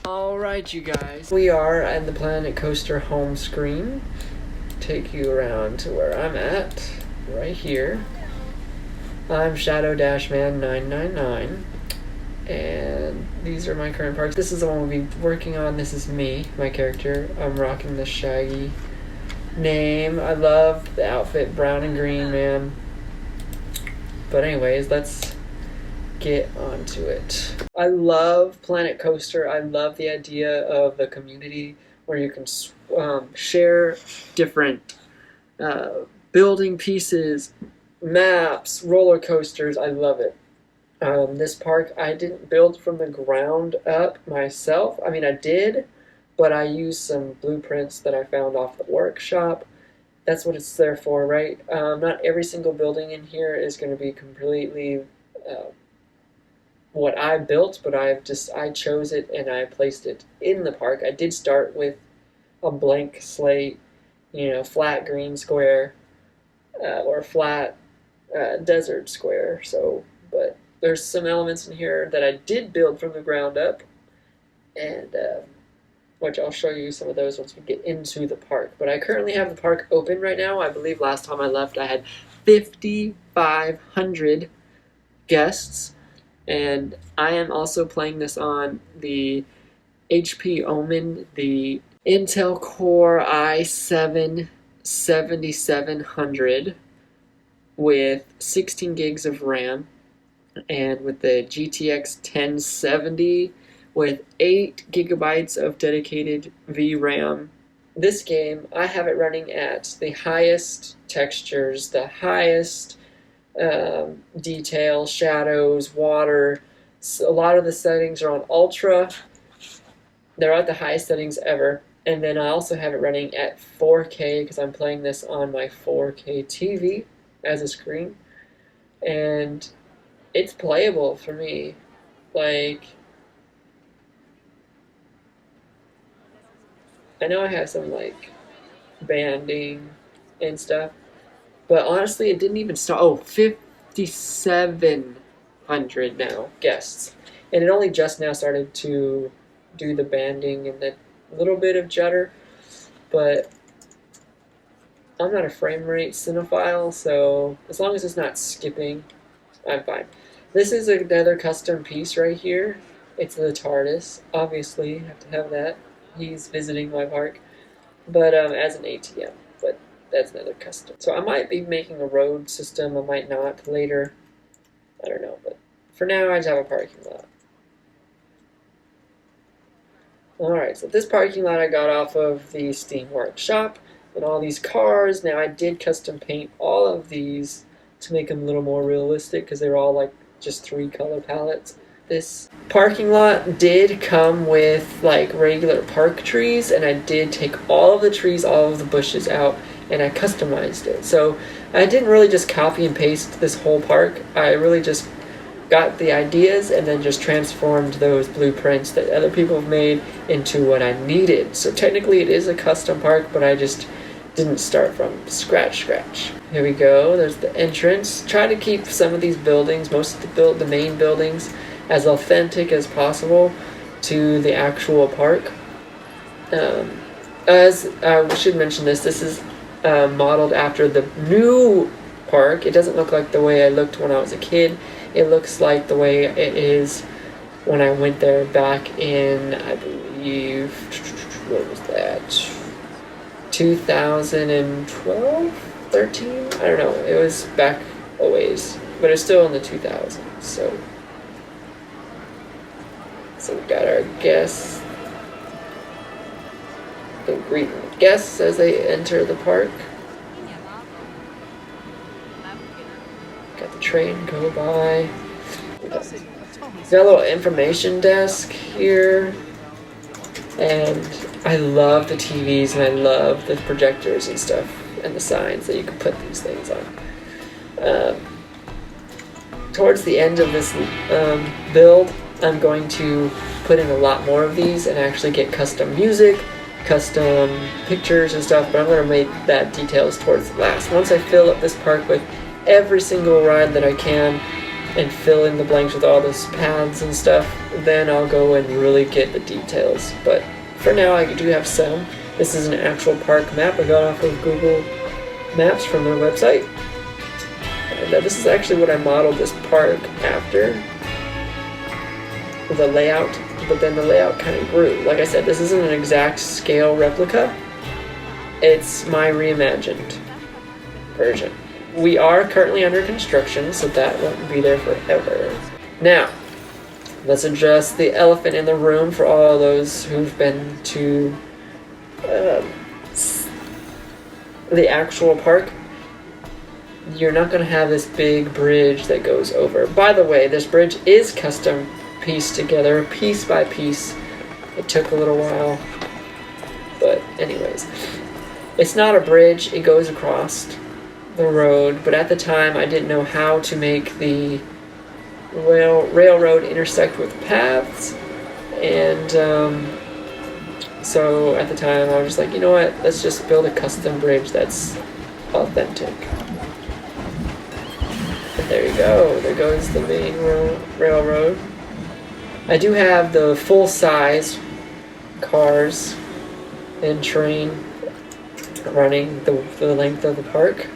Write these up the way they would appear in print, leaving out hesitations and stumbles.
Alright, you guys. We are at the Planet Coaster home screen. Take you around to where I'm at, right here. I'm Shadow Dashman 999, and these are my current parks. This is the one we'll be working on. This is me, my character. I'm rocking the Shaggy name. I love the outfit, brown and green, man. But anyways, let's get onto it. I love Planet Coaster. I love the idea of the community where you can share different building pieces, maps, roller coasters. I love it. This park I didn't build from the ground up myself. I mean, I did, but I used some blueprints that I found off the workshop. That's what it's there for, right? Not every single building in here is going to be completely what I built, but I chose it and I placed it in the park. I did start with a blank slate, flat green square or flat desert square. So, but there's some elements in here that I did build from the ground up, and which I'll show you some of those once we get into the park. But I currently have the park open right now. I believe last time I left I had 5,500 guests. And I am also playing this on the HP Omen, the Intel Core i7-7700 with 16 gigs of RAM, and with the GTX 1070 with 8 gigabytes of dedicated VRAM. This game, I have it running at the highest textures, the highest detail, shadows, water. So a lot of the settings are on ultra. They're at the highest settings ever. And then I also have it running at 4K because I'm playing this on my 4K TV as a screen. And it's playable for me. Like, I know I have some like banding and stuff, but honestly, it didn't even start. Oh, 5,700 now guests. And it only just now started to do the banding and the little bit of judder. But I'm not a frame rate cinephile, so as long as it's not skipping, I'm fine. This is another custom piece right here. It's the TARDIS. Obviously, you have to have that. He's visiting my park. But as an ATM. But that's another custom. So I might be making a road system, I might not later. I don't know, but for now I just have a parking lot. Alright, so this parking lot I got off of the Steam Workshop, and all these cars. Now I did custom paint all of these to make them a little more realistic because they were all like just 3 color palettes. This parking lot did come with like regular park trees, and I did take all of the trees, all of the bushes out, and I customized it. So I didn't really just copy and paste this whole park. I really just got the ideas and then just transformed those blueprints that other people have made into what I needed. So technically it is a custom park, but I just didn't start from scratch. Here we go. There's the entrance. Try to keep some of these buildings, most of the main buildings, as authentic as possible to the actual park. As I should mention this is modeled after the new park. It doesn't look like the way I looked when I was a kid. It looks like the way it is when I went there back in, I believe, what was that? 2012? 13? I don't know. It was back a ways, but it's still in the 2000s. So we got our guests. The greet guests as they enter the park. Got the train go by. Got a little information desk here. And I love the TVs and I love the projectors and stuff and the signs that you can put these things on. Towards the end of this build, I'm going to put in a lot more of these and actually get custom music, custom pictures and stuff, but I'm going to make that details towards the last. Once I fill up this park with every single ride that I can, and fill in the blanks with all those paths and stuff, then I'll go and really get the details. But for now, I do have some. This is an actual park map I got off of Google Maps from their website. And this is actually what I modeled this park after, the layout, but then the layout kind of grew. Like I said, this isn't an exact scale replica. It's my reimagined version. We are currently under construction, so that won't be there forever. Now, let's address the elephant in the room for all those who've been to the actual park. You're not going to have this big bridge that goes over. By the way, this bridge is custom pieced together, piece by piece. It took a little while, but anyways. It's not a bridge, it goes across the road, but at the time I didn't know how to make the railroad intersect with paths, and so at the time I was just like, you know what, let's just build a custom bridge that's authentic. And there you go, there goes the main railroad. I do have the full-size cars and train running the length of the park,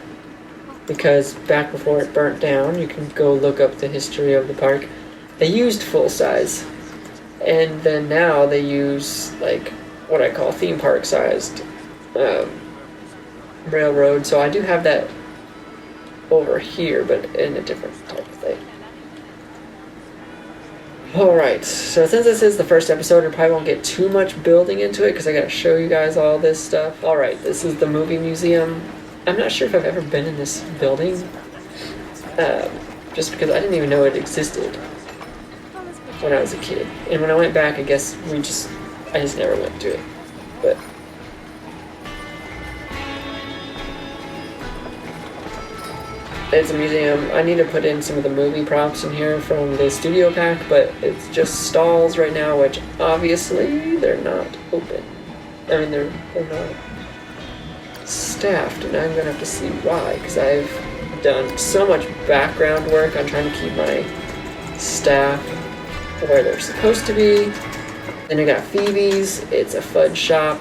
because back before it burnt down, you can go look up the history of the park, they used full size, and then now they use like what I call theme park sized railroad. So I do have that over here, but in a different type of thing. Alright, so since this is the first episode, I probably won't get too much building into it because I gotta show you guys all this stuff. Alright, this is the movie museum. I'm not sure if I've ever been in this building, just because I didn't even know it existed when I was a kid. And when I went back, I guess I just never went to it. But it's a museum. I need to put in some of the movie props in here from the studio pack, but it's just stalls right now, which obviously they're not open. I mean, they're not staffed, and I'm gonna have to see why, because I've done so much background work on trying to keep my staff where they're supposed to be. Then I got Phoebe's. It's a fudge shop.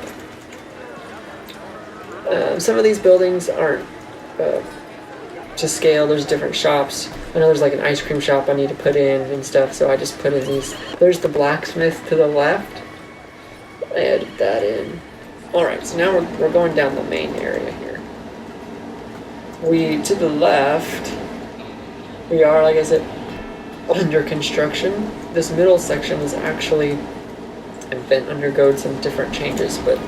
Some of these buildings aren't to scale. There's different shops. I know there's like an ice cream shop I need to put in and stuff, so I just put in these. There's the blacksmith to the left. I added that in. Alright, so now we're going down the main area here. To the left, we are, like I said, under construction. This middle section is actually been undergone some different changes, but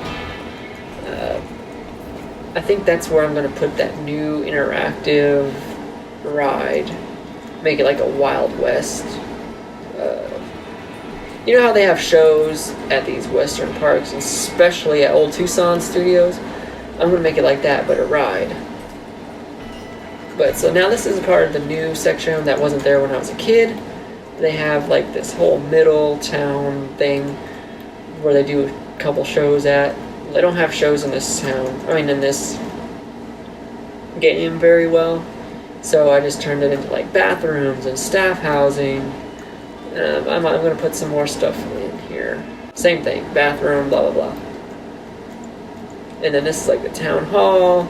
I think that's where I'm going to put that new interactive ride. Make it like a Wild West. You know how they have shows at these western parks, especially at Old Tucson Studios? I'm going to make it like that, but a ride. But so now this is a part of the new section that wasn't there when I was a kid. They have like this whole middle town thing where they do a couple shows at. They don't have shows in this town, in this game very well. So I just turned it into like bathrooms and staff housing. I'm going to put some more stuff in here. Same thing, bathroom, blah, blah, blah. And then this is like the town hall.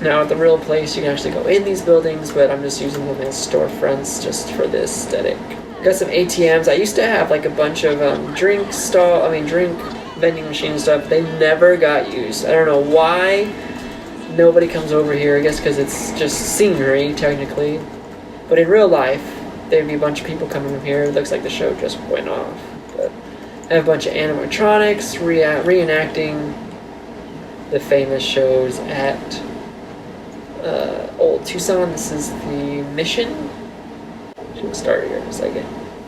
Now at the real place, you can actually go in these buildings, but I'm just using them as storefronts just for the aesthetic. Got some ATMs. I used to have like a bunch of drink vending machine stuff. They never got used. I don't know why nobody comes over here. I guess because it's just scenery, technically. But in real life, there'd be a bunch of people coming from here. It looks like the show just went off. But I have a bunch of animatronics reenacting the famous shows at Old Tucson. This is the mission. Should start here in a second.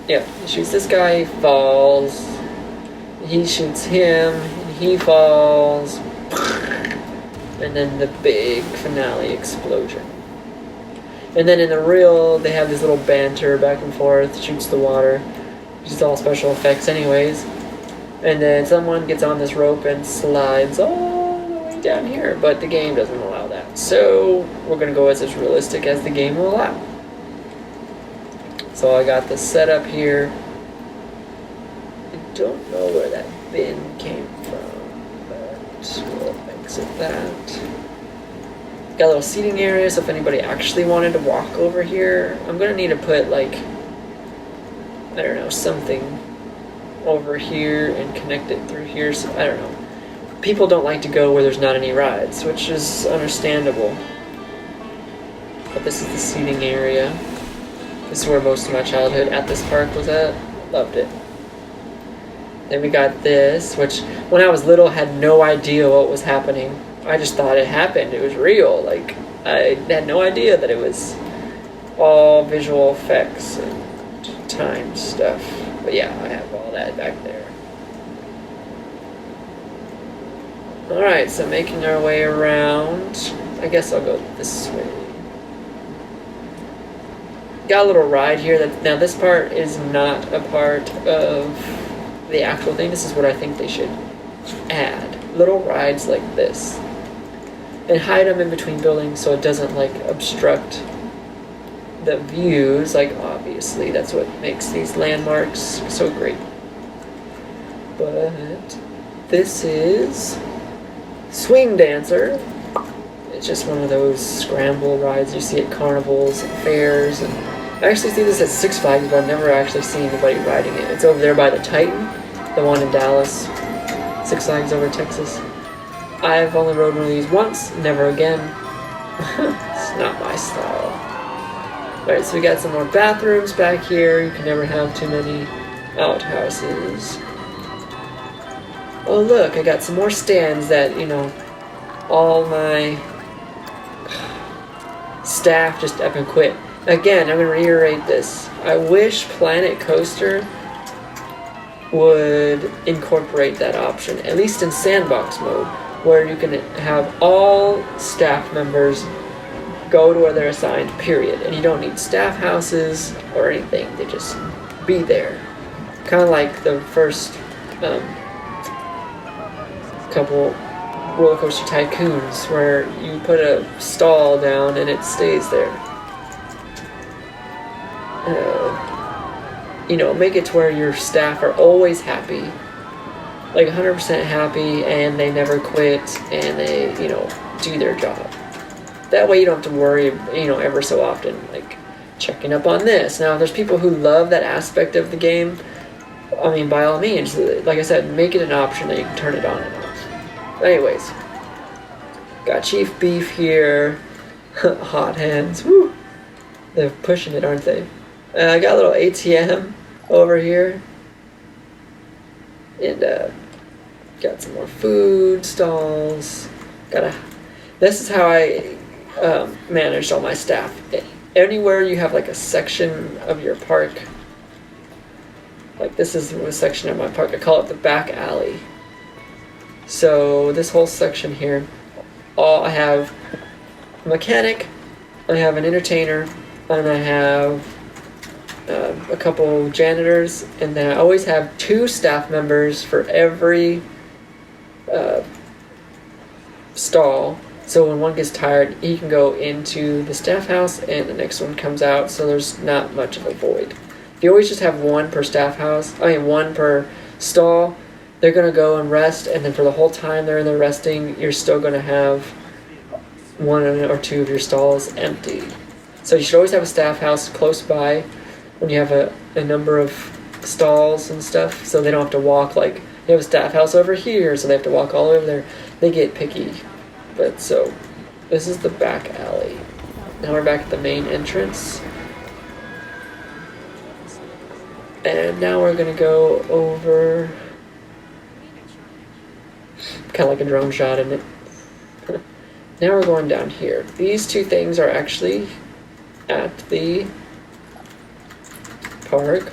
Yep, he shoots this guy, he falls. He shoots him, and he falls. And then the big finale explosion. And then in the real, they have this little banter back and forth, shoots the water, which is all special effects anyways. And then someone gets on this rope and slides all the way down here, but the game doesn't allow that. So we're gonna go as realistic as the game will allow. So I got the setup here. I don't know where that bin came from, but we'll exit that. Got a little seating area, so if anybody actually wanted to walk over here, I'm gonna need to put like, I don't know, something over here and connect it through here. So I don't know. People don't like to go where there's not any rides, which is understandable. But this is the seating area. This is where most of my childhood at this park was at. Loved it. Then we got this, which when I was little had no idea what was happening. I just thought it happened. It was real. Like, I had no idea that it was all visual effects and time stuff. But yeah, I have all that back there. Alright, so making our way around. I guess I'll go this way. Got a little ride here. Now this part is not a part of the actual thing. This is what I think they should add. Little rides like this. And hide them in between buildings so it doesn't like obstruct the views. Like obviously that's what makes these landmarks so great. But this is Swing Dancer. It's just one of those scramble rides you see at carnivals and fairs. And I actually see this at Six Flags, but I've never actually seen anybody riding it. It's over there by the Titan, the one in Dallas. Six Flags over Texas. I've only rode one of these once, never again. It's not my style. Alright, so we got some more bathrooms back here. You can never have too many outhouses. Oh look, I got some more stands that, you know, all my staff just up and quit. Again, I'm going to reiterate this. I wish Planet Coaster would incorporate that option, at least in sandbox mode, where you can have all staff members go to where they're assigned, period. And you don't need staff houses or anything. They just be there. Kind of like the first couple roller coaster tycoons, where you put a stall down and it stays there. You know, make it to where your staff are always happy, like 100% happy, and they never quit, and they, you know, do their job. That way you don't have to worry, you know, ever so often, like checking up on this. Now, there's people who love that aspect of the game. I mean, by all means, like I said, make it an option that you can turn it on and off. Anyways, got Chief Beef here. Hot hands. Woo! They're pushing it, aren't they? I got a little ATM over here. And got some more food stalls. This is how I managed all my staff. Anywhere you have like a section of your park, like this is a section of my park, I call it the back alley. So this whole section here, I have a mechanic, I have an entertainer, and I have a couple janitors, and then I always have 2 staff members for every stall. So when one gets tired, he can go into the staff house and the next one comes out, so there's not much of a void. If you always just have 1 per staff house, 1 per stall, they're going to go and rest, and then for the whole time they're in there resting, you're still going to have 1 or 2 of your stalls empty. So you should always have a staff house close by when you have a number of stalls and stuff, so they don't have to walk. Like, you have a staff house over here, so they have to walk all over there. They get picky. But so, this is the back alley. Now we're back at the main entrance. And now we're going to go over, kind of like a drone shot, isn't it? Now we're going down here. These 2 things are actually at the park.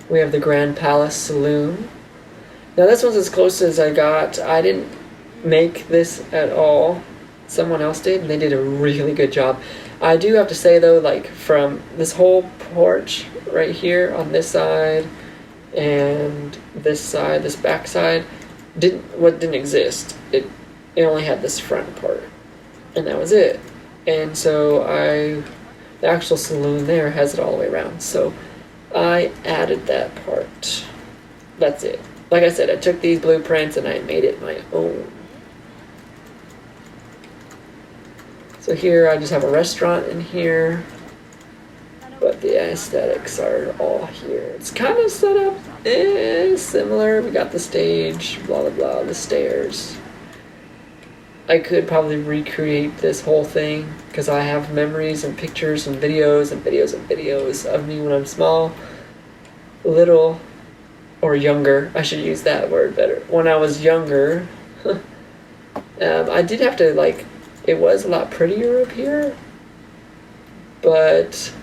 We have the Grand Palace Saloon. Now this one's as close as I got. I didn't make this at all. Someone else did, and they did a really good job. I do have to say though, like from this whole porch right here on this side and this side, this back side, didn't exist. It only had this front part. and that was it. And so the actual saloon there has it all the way around. So I added that part. That's it. Like I said, I took these blueprints and I made it my own. So here I just have a restaurant in here, but the aesthetics are all here. It's kind of set up similar. We got the stage, blah blah blah, the stairs. I could probably recreate this whole thing because I have memories and pictures and videos and videos and videos of me when I'm small, little, or younger. I should use that word better. When I was younger, I did have to, like, it was a lot prettier up here, but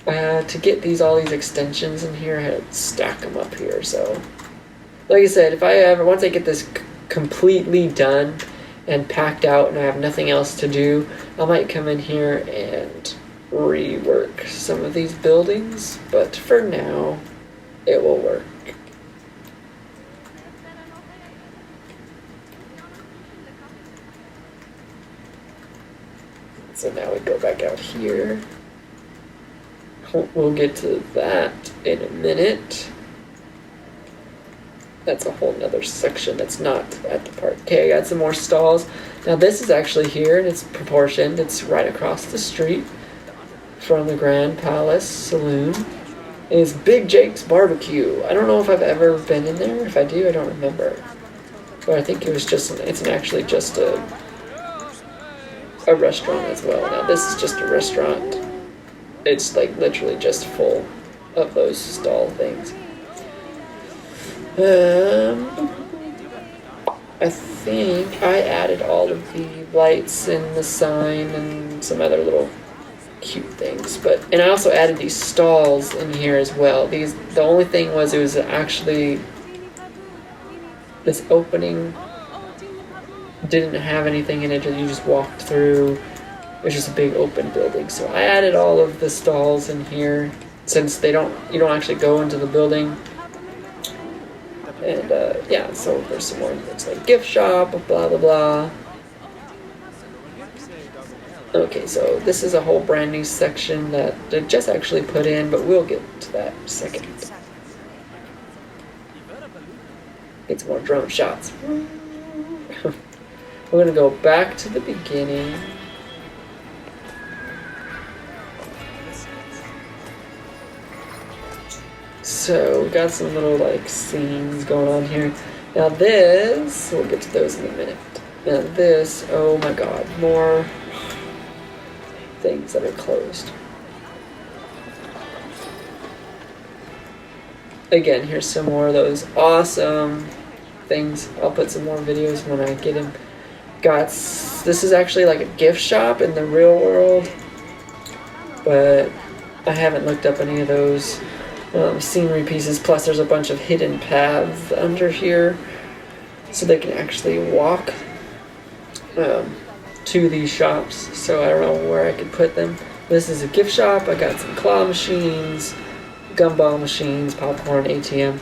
to get all these extensions in here, I had to stack them up here. So, like I said, once I get this completely done and packed out and I have nothing else to do, I might come in here and rework some of these buildings, but for now it will work. So now we go back out here. We'll get to that in a minute. That's a whole nother section that's not at the park. Okay, I got some more stalls. Now this is actually here and it's proportioned. It's right across the street from the Grand Palace Saloon. It's Big Jake's Barbecue. I don't know if I've ever been in there. If I do, I don't remember. But I think it was actually just a restaurant as well. Now this is just a restaurant. It's like literally just full of those stall things. I think I added all of the lights and the sign and some other little cute things, and I also added these stalls in here as well. The only thing was it was actually this opening didn't have anything in it. You just walked through. It was just a big open building. So I added all of the stalls in here since you don't actually go into the building. And yeah, so there's some more. It's like gift shop, blah blah blah. Okay, so this is a whole brand new section that they just actually put in, but we'll get to that in a second. Get some more drone shots. We're gonna go back to the beginning. So we got some little like scenes going on here. Now this, we'll get to those in a minute. Now this, oh my god, more things that are closed. Again, here's some more of those awesome things. I'll put some more videos when I get them. This is actually like a gift shop in the real world, but I haven't looked up any of those scenery pieces. Plus there's a bunch of hidden paths under here so they can actually walk to these shops. So I don't know where I could put them. This is a gift shop. I got some claw machines, gumball machines, popcorn, ATM,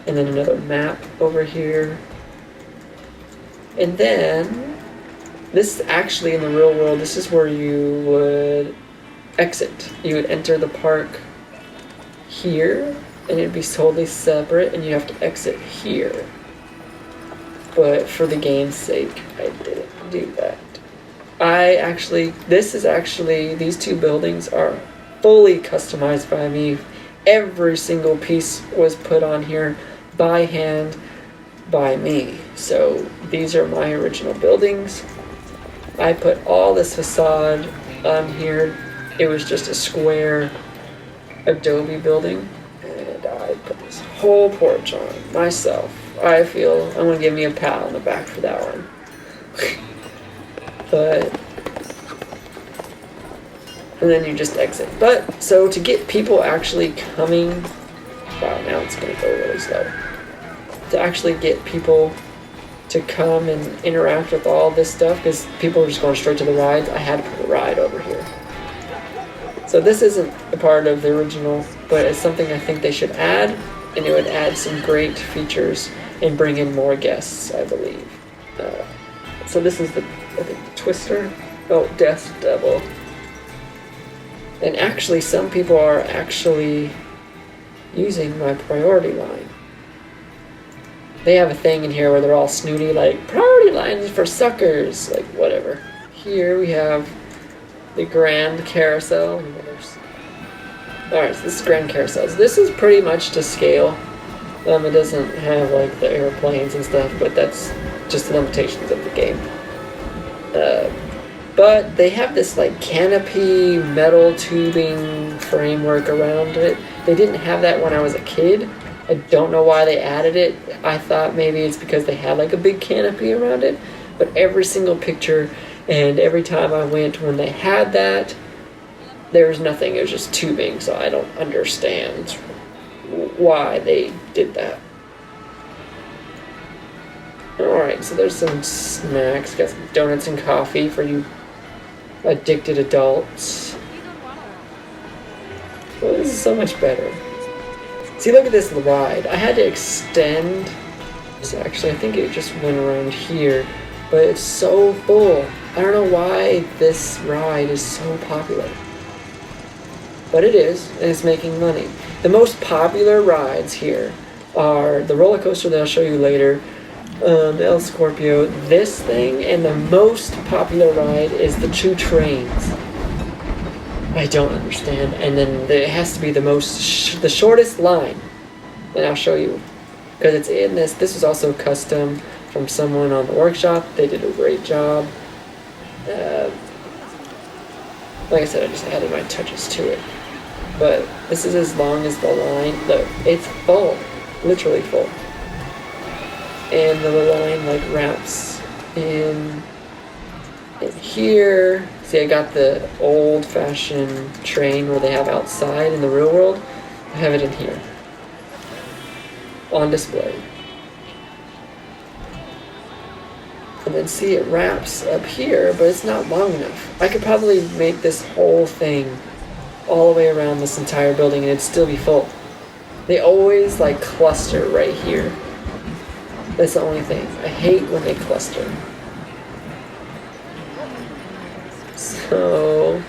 and then another map over here. And then this actually in the real world, this is where you would exit. You would enter the park here and it'd be totally separate and you have to exit here. But for the game's sake, I didn't do that. These two buildings are fully customized by me. Every single piece was put on here by hand by me. So these are my original buildings. I put all this facade on here. It was just a square adobe building, and I put this whole porch on myself. I feel I'm gonna give me a pat on the back for that one. And then you just exit. But so to get people actually coming, wow, now it's gonna go really slow. To actually get people to come and interact with all this stuff, because people are just going straight to the rides, I had to put a ride over here. So this isn't a part of the original, but it's something I think they should add, and it would add some great features and bring in more guests, I believe. So this is I think Twister. Oh, Death Devil. And actually, some people are actually using my priority line. They have a thing in here where they're all snooty, like, priority lines for suckers, like, whatever. Here we have the Grand Carousel. Alright, so this is Grand Carousel. So this is pretty much to scale. It doesn't have, like, the airplanes and stuff, but that's just the limitations of the game. But they have this, like, canopy metal tubing framework around it. They didn't have that when I was a kid. I don't know why they added it. I thought maybe it's because they had, like, a big canopy around it. But every single picture and every time I went when they had that, there was nothing. It was just tubing, so I don't understand why they did that. Alright, so there's some snacks. Got some donuts and coffee for you addicted adults. Well, this is so much better. See, look at this ride. I had to extend. So actually, I think it just went around here. But it's so full. I don't know why this ride is so popular. But it is, and it's making money. The most popular rides here are the roller coaster that I'll show you later, the El Scorpio, this thing, and the most popular ride is the 2 trains. I don't understand. And then it has to be the shortest line. And I'll show you. Because it's in this. This was also custom from someone on the workshop. They did a great job. Like I said, I just added my touches to it. But this is as long as the line. Look, it's full. Literally full. And the line like wraps in here. See, I got the old-fashioned train where they have outside in the real world. I have it in here on display. And then see, it wraps up here, but it's not long enough. I could probably make this whole thing all the way around this entire building and it'd still be full. They always like cluster right here. That's the only thing. I hate when they cluster. So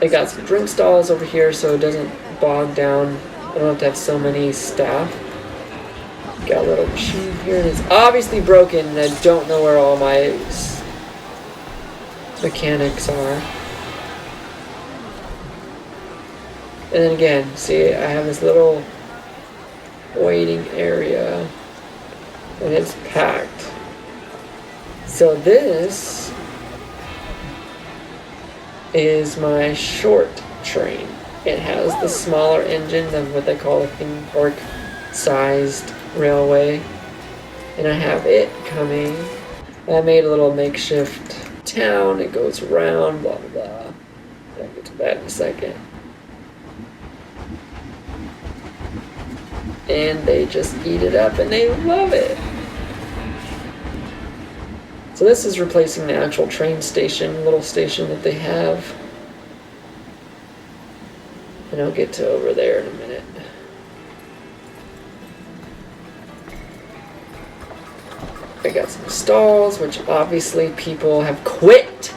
I got some drink stalls over here so it doesn't bog down. I don't have to have so many staff. Got a little machine here and it's obviously broken and I don't know where all my mechanics are. And then again, see, I have this little waiting area and it's packed. So this is my short train. It has the smaller engine of what they call a theme park sized railway. And I have it coming. I made a little makeshift town. It goes around, blah, blah, blah. I'll get to that in a second. And they just eat it up and they love it. So this is replacing the actual train station, little station that they have. And I'll get to over there in a minute. I got some stalls, which obviously people have quit.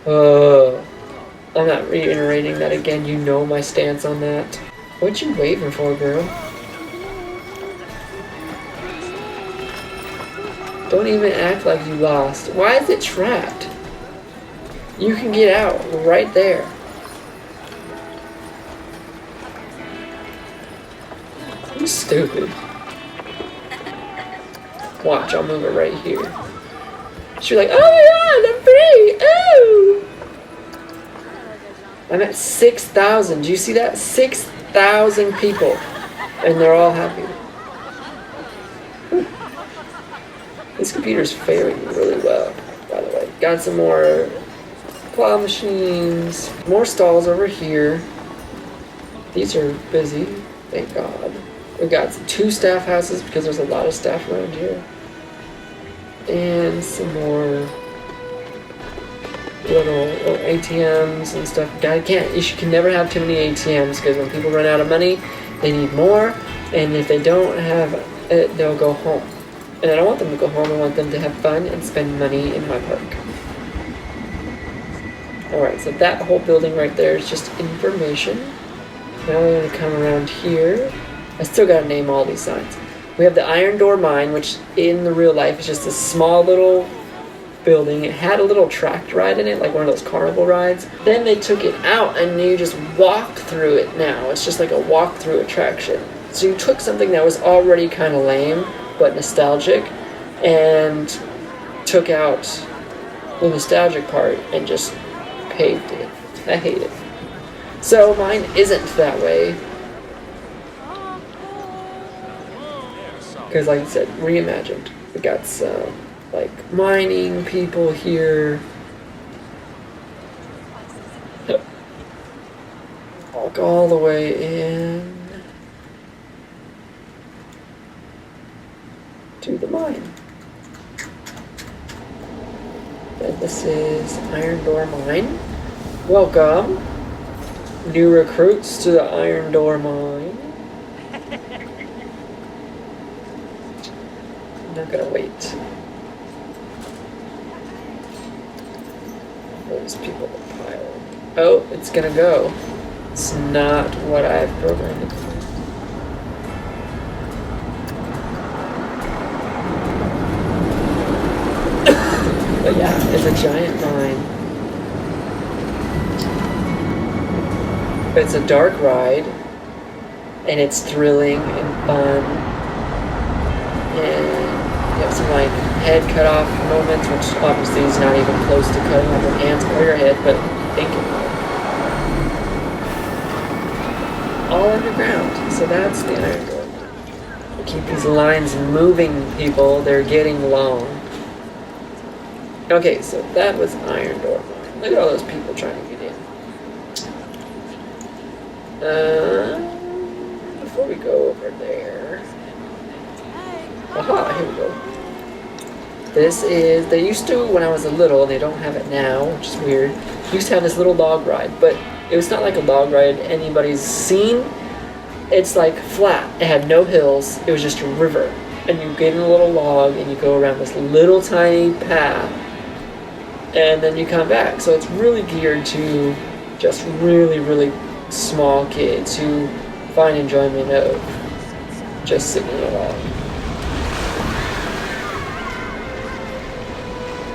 I'm not reiterating that again. You know my stance on that. What you waving for, girl? Don't even act like you lost. Why is it trapped? You can get out right there. I'm stupid. Watch, I'll move it right here. She's like, oh my god, I'm free! Oh! I'm at 6,000. Do you see that? 6,000 people. And they're all happy. This computer's faring really well, by the way. Got some more claw machines. More stalls over here. These are busy, thank God. We got 2 staff houses because there's a lot of staff around here. And some more little ATMs and stuff. You can never have too many ATMs because when people run out of money, they need more. And if they don't have it, they'll go home. And I don't want them to go home. I want them to have fun and spend money in my park. Alright, so that whole building right there is just information. Now we're going to come around here. I still got to name all these signs. We have the Iron Door Mine, which in the real life is just a small little building. It had a little tracked ride in it, like one of those carnival rides. Then they took it out and you just walk through it now. It's just like a walk-through attraction. So you took something that was already kind of lame, but nostalgic, and took out the nostalgic part and just paved it. I hate it. So mine isn't that way. Because like I said, reimagined. We got some like mining people here. Walk all the way in to the mine. And this is Iron Door Mine. Welcome, new recruits to the Iron Door Mine. I'm not gonna wait. Those people are piled. Oh, it's gonna go. It's not what I've programmed it for. But yeah, it's a giant mine. It's a dark ride, and it's thrilling and fun. And you have some like head cut off moments, which obviously is not even close to cutting off your hands or your head, but think about it. All underground. So that's the Iron Door. We keep these lines moving, people. They're getting long. Okay, so that was Iron Door. Look at all those people trying to get in. Before we go over there. Aha, here we go. This is, they used to when I was a little, they don't have it now, which is weird. Used to have this little log ride, but it was not like a log ride anybody's seen. It's like flat. It had no hills. It was just a river. And you get in a little log and you go around this little tiny path. And then you come back. So it's really geared to just really, really small kids who find enjoyment of just sitting along.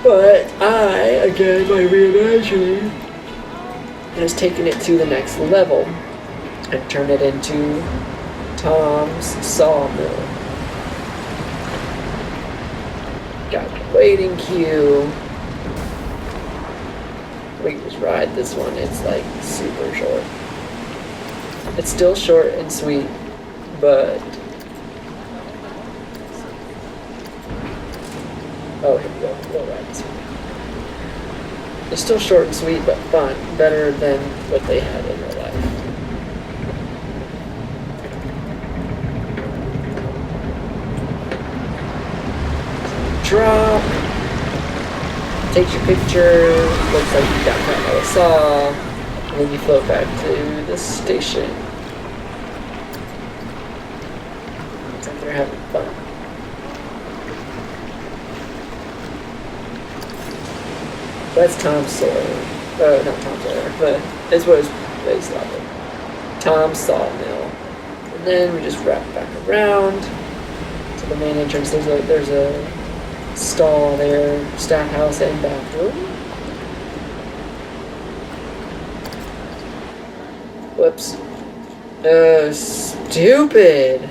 But I, again, by reimagining, has taken it to the next level and turned it into Tom's Sawmill. Got the waiting queue. We can just ride this one. It's like super short. It's still short and sweet, but oh, here we go. We'll ride this one. It's still short and sweet, but fun. Better than what they had in real life. Drop. Takes your picture. Looks like you got caught by a saw. And then you float back to the station. Looks like they're having fun. That's Tom Sawyer. Not Tom Sawyer, but that's what it's based off of. Tom's Sawmill. And then we just wrap back around to the main entrance. There's a stall there, staff house and bathroom. Whoops. Stupid!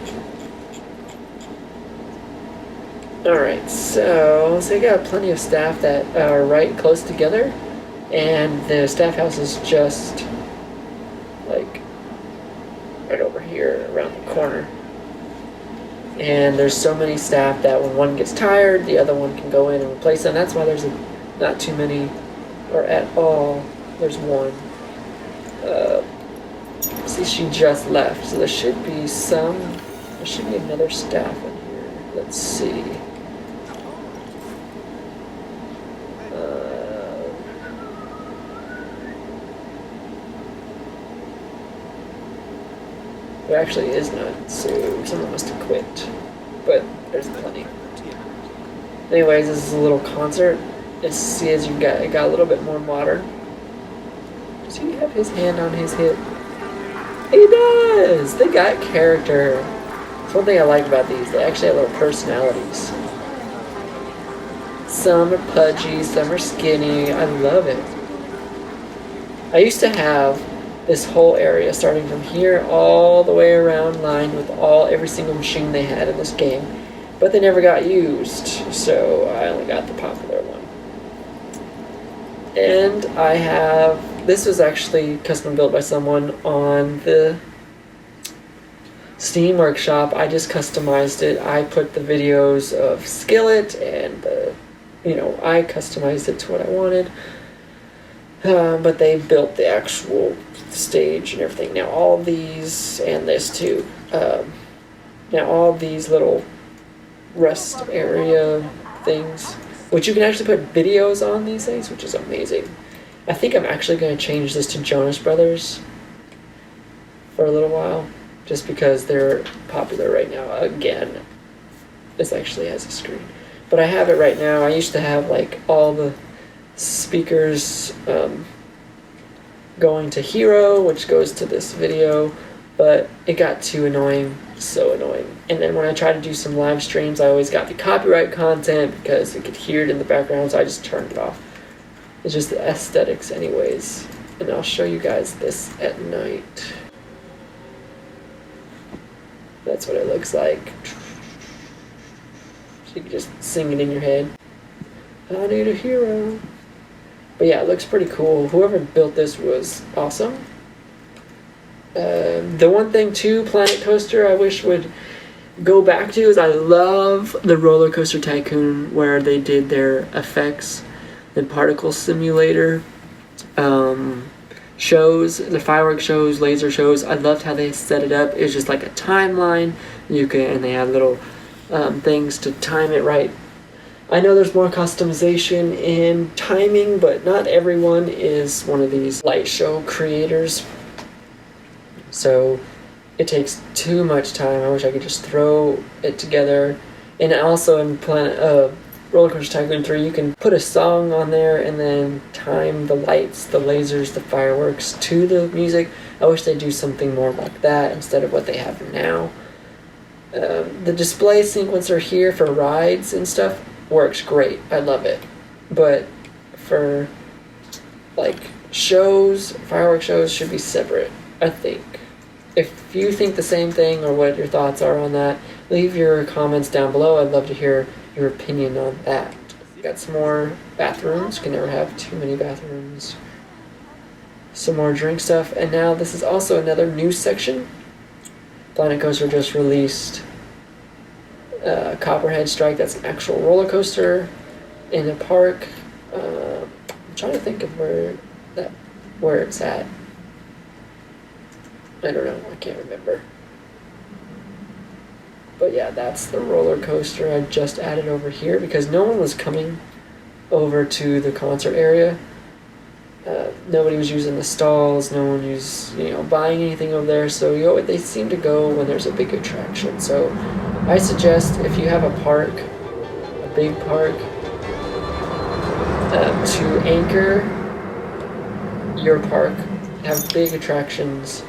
Alright, so they got plenty of staff that are right close together, and the staff house is just like right over here around the corner. And there's so many staff that when one gets tired, the other one can go in and replace them. That's why there's not too many, or at all. There's one. See, she just left, so there should be another staff in here. Let's see. There actually is none, so someone must have quit. But there's plenty. Anyways, this is a little concert. See, as you got, it got a little bit more modern. Does he have his hand on his hip? He does! They got character. That's one thing I like about these. They actually have little personalities. Some are pudgy, some are skinny. I love it. I used to have this whole area starting from here all the way around, lined with every single machine they had in this game, but they never got used, so I only got the popular one. And I have, this was actually custom built by someone on the Steam Workshop. I just customized it. I put the videos of Skillet and I customized it to what I wanted. But they built the actual stage and everything. Now all of these, and this too, now all of these little rest area things, which you can actually put videos on these things, which is amazing. I think I'm actually going to change this to Jonas Brothers for a little while, just because they're popular right now. Again, this actually has a screen. But I have it right now. I used to have like all the speakers going to Hero, which goes to this video, but it got too annoying, so annoying. And then when I tried to do some live streams, I always got the copyright content because you could hear it in the background, so I just turned it off. It's just the aesthetics anyways. And I'll show you guys this at night. That's what it looks like. So you can just sing it in your head. I need a hero. But yeah, it looks pretty cool. Whoever built this was awesome. The one thing too, Planet Coaster, I wish would go back to is I love the Roller Coaster Tycoon where they did their effects, the particle simulator shows, the fireworks shows, laser shows. I loved how they set it up. It was just like a timeline. And they had little things to time it right. I know there's more customization in timing, but not everyone is one of these light show creators. So it takes too much time. I wish I could just throw it together. And also in Roller Coaster Tycoon 3, you can put a song on there and then time the lights, the lasers, the fireworks to the music. I wish they'd do something more like that instead of what they have now. The display sequencer here for rides and stuff works great. I love it. But for like shows, fireworks shows should be separate, I think. If you think the same thing or what your thoughts are on that, leave your comments down below. I'd love to hear your opinion on that. Got some more bathrooms. Can never have too many bathrooms. Some more drink stuff. And now this is also another news section. Planet Coaster just released Copperhead Strike. That's an actual roller coaster in a park. I'm trying to think of where it's at. I don't know. I can't remember. But yeah, that's the roller coaster I just added over here because no one was coming over to the concert area. Nobody was using the stalls. No one was, buying anything over there. So they seem to go when there's a big attraction. So I suggest if you have a park, a big park, to anchor your park, have big attractions.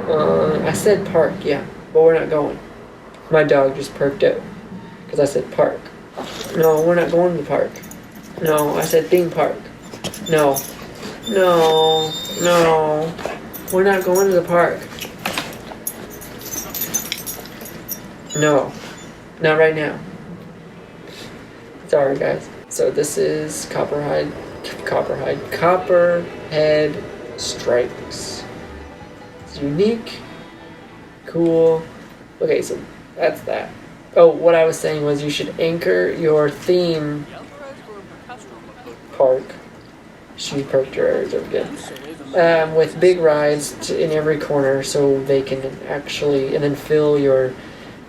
I said park, yeah, but we're not going. My dog just perked up because I said park. No, we're not going to the park. No, I said theme park. No, we're not going to the park. No, not right now. Sorry, guys. So this is Copperhead Strikes. It's unique, cool. Okay, so that's that. Oh, what I was saying was you should anchor your theme park. She perked her ears over good. With big rides in every corner so they can actually, and then fill your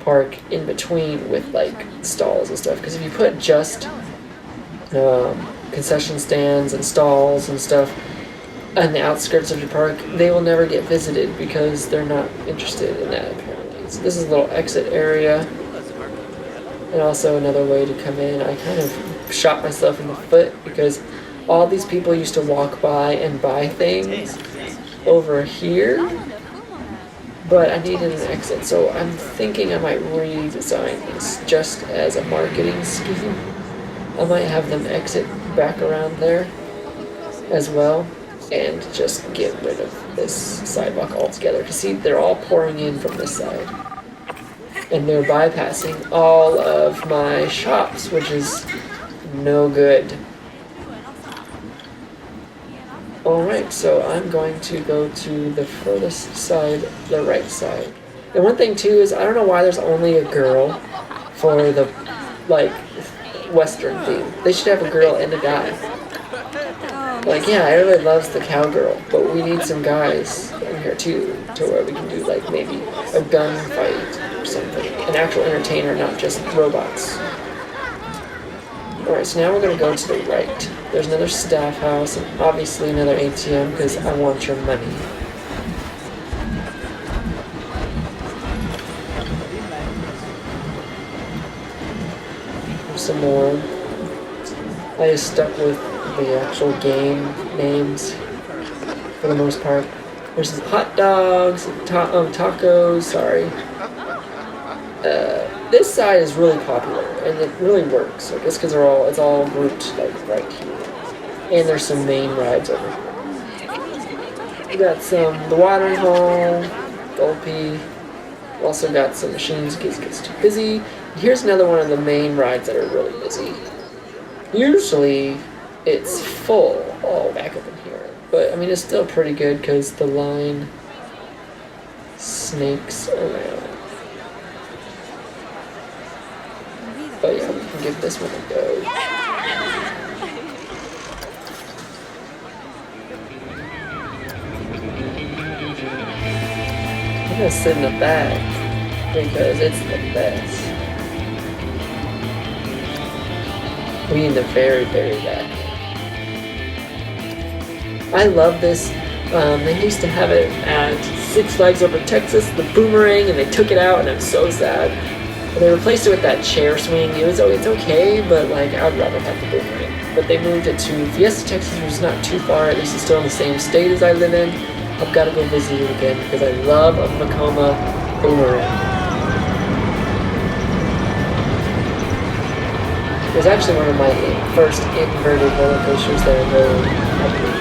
park in between with like stalls and stuff. Because if you put just concession stands and stalls and stuff on the outskirts of your park, they will never get visited because they're not interested in that apparently. So this is a little exit area. And also another way to come in, I kind of shot myself in the foot because all these people used to walk by and buy things over here, but I needed an exit, so I'm thinking I might redesign this just as a marketing scheme. I might have them exit back around there as well and just get rid of this sidewalk altogether. Because see, they're all pouring in from this side. And they're bypassing all of my shops, which is no good. Alright, so I'm going to go to the furthest side, the right side. And one thing too is, I don't know why there's only a girl for the, like, Western theme. They should have a girl and a guy. Like, yeah, everybody loves the cowgirl, but we need some guys in here too, to where we can do, like, maybe a gunfight or something. An actual entertainer, not just robots. Alright, so now we're going to go to the right. There's another staff house, and obviously another ATM, because I want your money. Some more. I just stuck with the actual game names for the most part. There's some hot dogs, tacos, sorry. This side is really popular, and it really works. I guess because it's all grouped like right here. And there's some main rides over here. We got the watering hole, Gulpy. We also got some machines in case it gets too busy. And here's another one of the main rides that are really busy. Usually it's full all back up in here, but I mean it's still pretty good because the line snakes around. But yeah, we can give this one a go. I'm gonna sit in the back because it's the best. We need the very, very back. I love this. They used to have it at Six Flags Over Texas, the Boomerang, and they took it out, and I'm so sad. But they replaced it with that chair swing. It's okay, but like I'd rather have the Boomerang. But they moved it to Fiesta, Texas, which is not too far. At least it's still in the same state as I live in. I've got to go visit it again because I love a Macoma Boomerang. It was actually one of my first inverted roller coasters that I rode, I believe.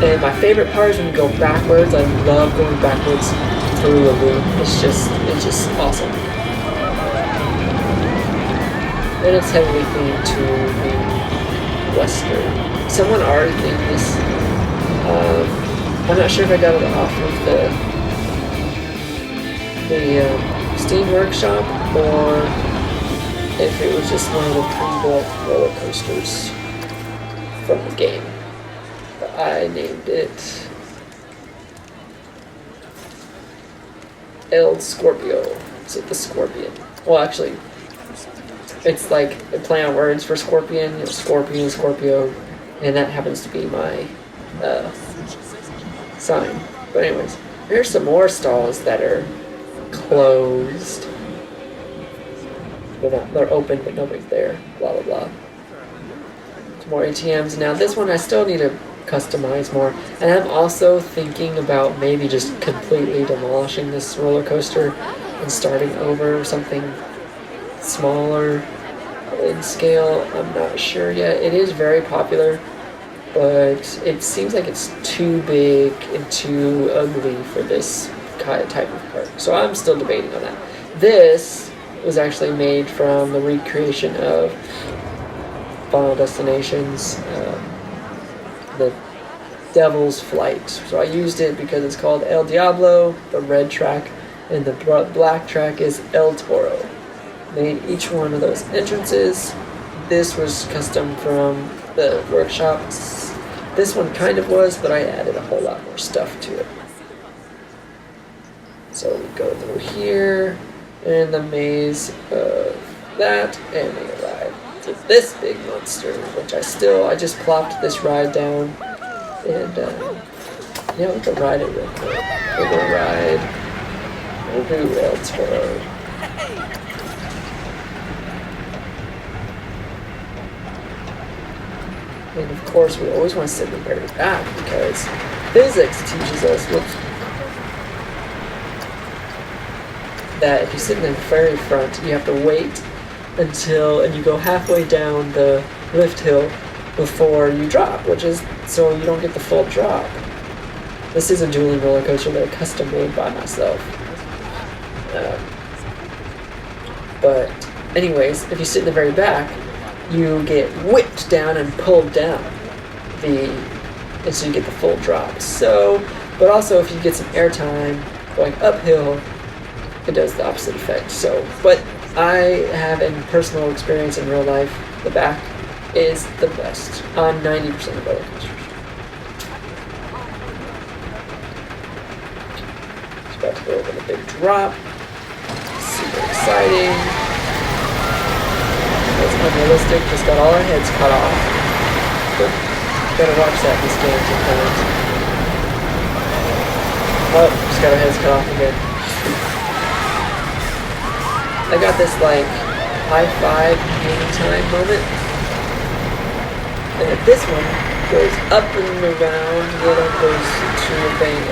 And my favorite part is when you go backwards. I love going backwards through a loop. It's just awesome. And it's heavily themed to the Western. Someone already themed this. I'm not sure if I got it off of the Steam Workshop or if it was just one of the pre-built roller coasters from the game. But I named it El Scorpio. So the Scorpion. Well, actually, it's like a play on words for Scorpion, Scorpion, Scorpio, and that happens to be my sign. But anyways, here's some more stalls that are closed. They're open, but nobody's there. Blah blah blah. Some more ATMs. Now this one I still need to customize more, and I'm also thinking about maybe just completely demolishing this roller coaster and starting over something smaller in scale. I'm not sure yet. It is very popular, but it seems like it's too big and too ugly for this type of park. So I'm still debating on that. This was actually made from the recreation of Final Destination's the Devil's Flight. So I used it because it's called El Diablo, the red track, and the black track is El Toro. Made each one of those entrances. This was custom from the workshops. This one kind of was, but I added a whole lot more stuff to it. So we go through here, and the maze of that, and we arrive to this big monster, which I just plopped this ride down, and yeah, we can ride it real quick. We're gonna ride We'll do El Toro. And of course, we always want to sit in the very back because physics teaches us that if you sit in the very front, you have to wait until and you go halfway down the lift hill before you drop, which is so you don't get the full drop. This is a dueling roller coaster that I custom made by myself. But anyways, if you sit in the very back, you get whipped down and pulled down, and so you get the full drop. So, but also if you get some airtime going uphill, it does the opposite effect. So, but I have in personal experience in real life, the back is the best on 90% of roller coasters. It's about to go over the big drop. Super exciting. It's unrealistic. Just got all our heads cut off. But gotta watch that in this game sometimes. Oh, just got our heads cut off again. I got this like high five hang time moment. And if this one goes up and around, the other goes to a bang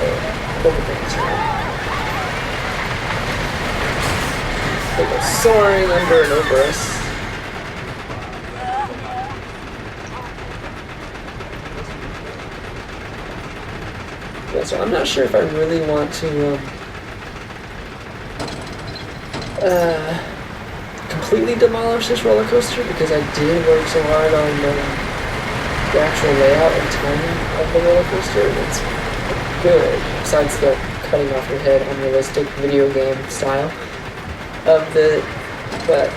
over bangs around. They go soaring under and over us. Yeah, so I'm not sure if I really want to completely demolish this roller coaster because I did work so hard on the actual layout and timing of the roller coaster. It's good, besides the cutting off your head unrealistic video game style of the, but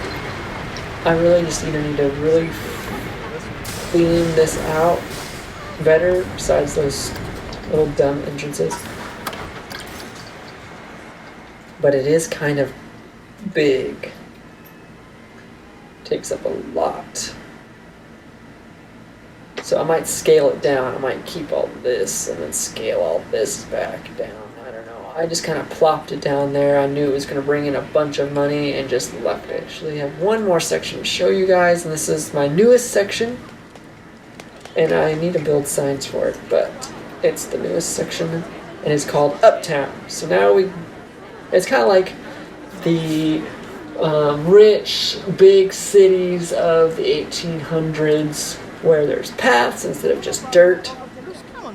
I really just either need to really clean this out better besides those little dumb entrances. But it is kind of big. Takes up a lot. So I might scale it down. I might keep all this and then scale all this back down. I don't know. I just kind of plopped it down there. I knew it was going to bring in a bunch of money and just left it. Actually, I have one more section to show you guys, and this is my newest section. And I need to build signs for it, but it's the newest section, and it's called Uptown. So now it's kind of like the rich, big cities of the 1800s where there's paths instead of just dirt,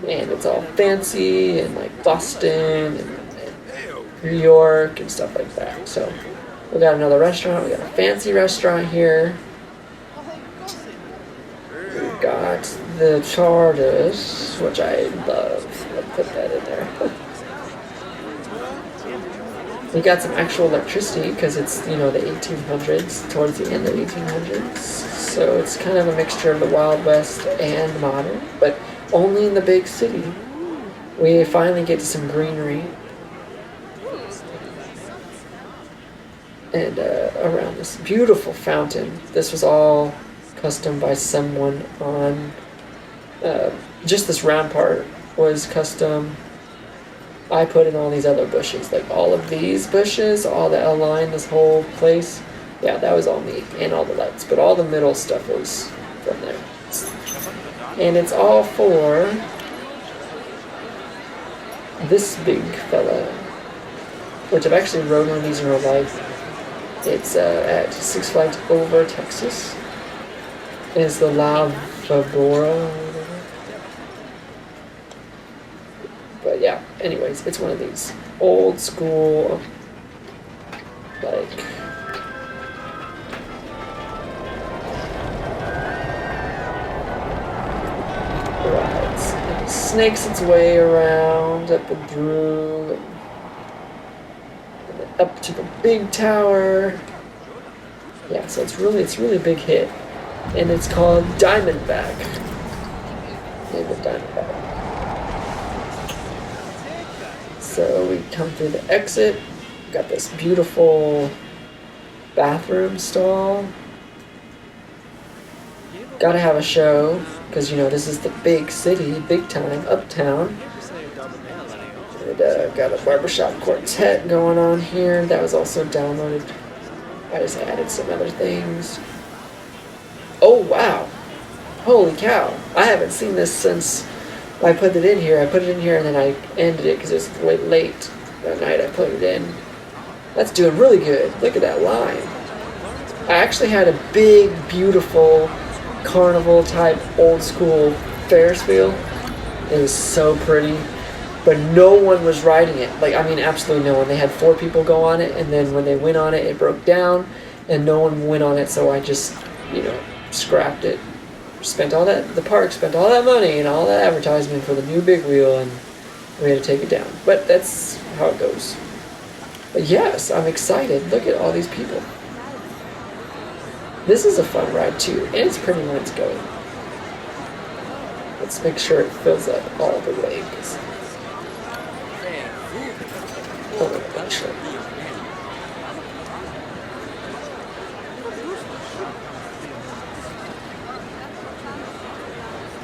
and it's all fancy, and like Boston and New York and stuff like that. So we got another restaurant. We got a fancy restaurant here. We got the TARDIS, which I love. I'll put that in there. We got some actual electricity because it's, you know, the 1800s, towards the end of the 1800s. So it's kind of a mixture of the Wild West and modern, but only in the big city. We finally get to some greenery. And around this beautiful fountain. This was all custom by someone on, just this round part was custom. I put in all these other bushes, like all of these bushes, all the L-line, this whole place. Yeah, that was all me, and all the lights. But all the middle stuff was from there. And it's all for this big fella, which I've actually rode one of these in real life. It's at Six Flags Over, Texas. It's the La Vibora. But yeah, anyways, it's one of these old school, like, rides. It snakes its way around up and through, and then up to the big tower. Yeah, so it's really a big hit, and it's called Diamondback. Name it Diamondback. So we come through the exit. We've got this beautiful bathroom stall. Gotta have a show, because, you know, this is the big city, big time, uptown. And got a barbershop quartet going on here. That was also downloaded. I just added some other things. Oh wow! Holy cow! I haven't seen this since I put it in here. I put it in here and then I ended it because it was way late that night. I put it in. That's doing really good. Look at that line. I actually had a big, beautiful carnival type old school Ferris wheel. It was so pretty, but no one was riding it. Like, I mean, absolutely no one. They had 4 people go on it, and then when they went on it, it broke down, and no one went on it, so I just, scrapped it. The park spent all that money and all that advertisement for the new big wheel, and we had to take it down. But that's how it goes. But yes, I'm excited. Look at all these people. This is a fun ride too, and it's pretty when it's going. Let's make sure it fills up all the way. Oh, actually.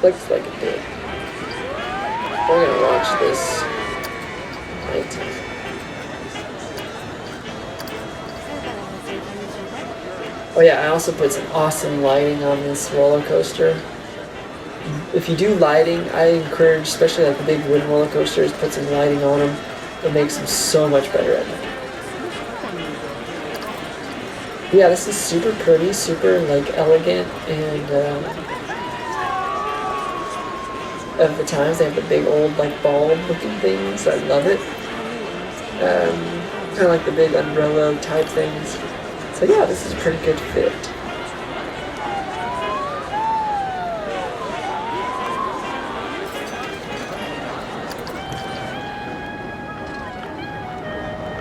Looks like it did. We're gonna watch this night. Oh yeah, I also put some awesome lighting on this roller coaster. If you do lighting, I encourage, especially like the big wooden roller coasters, put some lighting on them. It makes them so much better at night. Yeah, this is super pretty, super like elegant, and of the times they have the big old like bulb looking things. I love it. Kind of like the big umbrella type things. So yeah, this is a pretty good fit.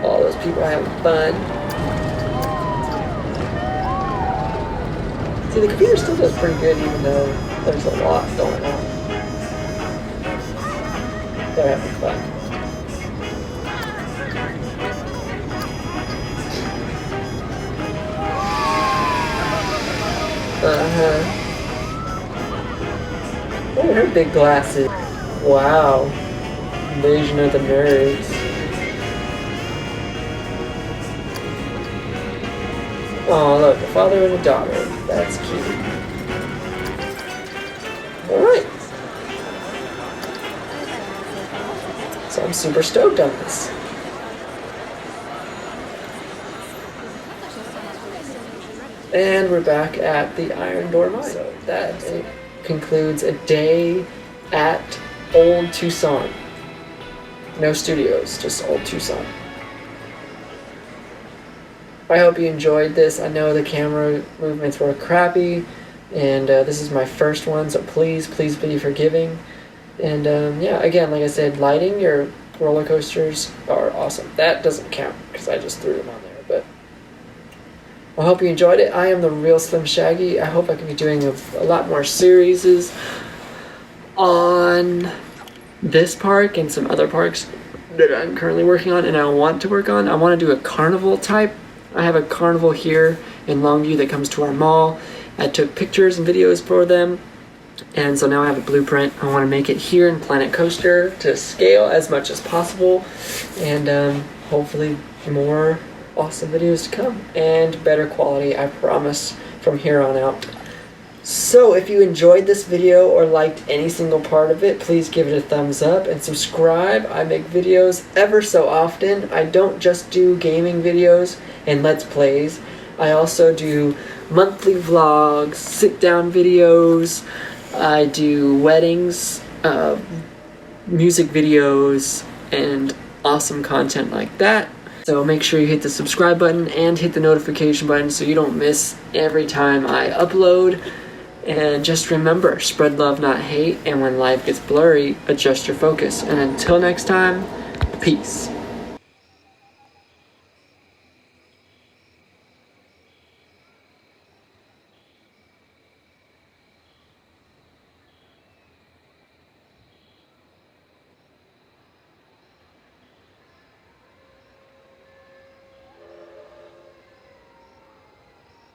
All those people having fun. See, the computer still does pretty good even though there's a lot going on. They're having fun. Look at her big glasses. Wow. Invasion of the Nerds. Oh, look, a father and a daughter. That's cute. Alright. So I'm super stoked on this. And we're back at the Iron Door Mine. So that concludes a day at Old Tucson. No studios, just Old Tucson. I hope you enjoyed this. I know the camera movements were crappy, and this is my first one, so please be forgiving. And yeah, again, like I said, lighting your roller coasters are awesome. That doesn't count because I just threw them on there, but I hope you enjoyed it. I am the real Slim Shaggy. I hope I can be doing a lot more series on this park and some other parks that I'm currently working on and I want to work on. I want to do a carnival type. I have a carnival here in Longview that comes to our mall. I took pictures and videos for them, and so now I have a blueprint. I want to make it here in Planet Coaster to scale as much as possible, and hopefully more awesome videos to come and better quality, I promise, from here on out. So if you enjoyed this video or liked any single part of it, please give it a thumbs up and subscribe. I make videos ever so often. I don't just do gaming videos and Let's Plays. I also do monthly vlogs, sit-down videos. I do weddings, music videos, and awesome content like that. So make sure you hit the subscribe button and hit the notification button so you don't miss every time I upload. And just remember, spread love, not hate, and when life gets blurry, adjust your focus. And until next time, peace.